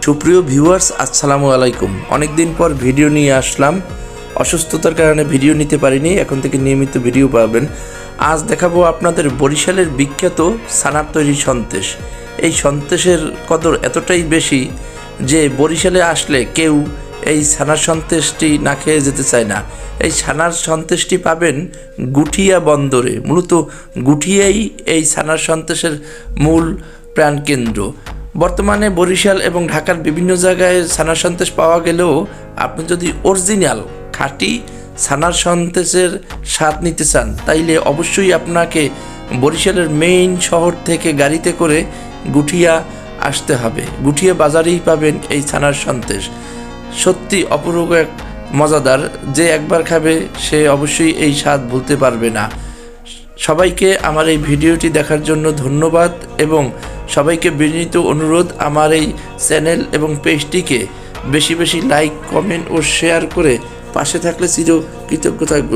সুপ্রিয় ভিউয়ার্স, আসসালামু আলাইকুম। অনেকদিন পর ভিডিও নিয়ে আসলাম। অসুস্থতার কারণে ভিডিও নিতে পারিনি, এখন থেকে নিয়মিত ভিডিও পাবেন। আজ দেখাবো আপনাদের বরিশালের বিখ্যাত ছানার তৈরি সন্দেশ। এই সন্দেশের কদর এতটাই বেশি যে বরিশালে আসলে কেউ এই ছানার সন্দেশটি না খেয়ে যেতে চায় না। এই ছানার সন্দেশটি পাবেন গুঠিয়া বন্দরে। মূলত গুঠিয়াই এই ছানার সন্দেশের মূল প্রাণকেন্দ্র। বর্তমানে বরিশাল এবং ঢাকার বিভিন্ন জায়গায় ছানার সন্দেশ পাওয়া গেলেও আপনি যদি অরিজিনাল খাঁটি ছানার সন্দেশের স্বাদ নিতে চান তাইলে অবশ্যই আপনাকে বরিশালের মেইন শহর থেকে গাড়িতে করে গুঠিয়া আসতে হবে। গুঠিয়া বাজারেই পাবেন এই ছানার সন্দেশ। সত্যি অপূর্ব এক মজাদার, যে একবার খাবে সে অবশ্যই এই স্বাদ ভুলতে পারবে না। সবাইকে আমার এই ভিডিওটি দেখার জন্য ধন্যবাদ এবং সবাইকে বিনীত অনুরোধ আমার এই চ্যানেল এবং পেজটিকে বেশি বেশি লাইক, কমেন্ট ও শেয়ার করে পাশে থাকলে চির কৃতজ্ঞ থাকব।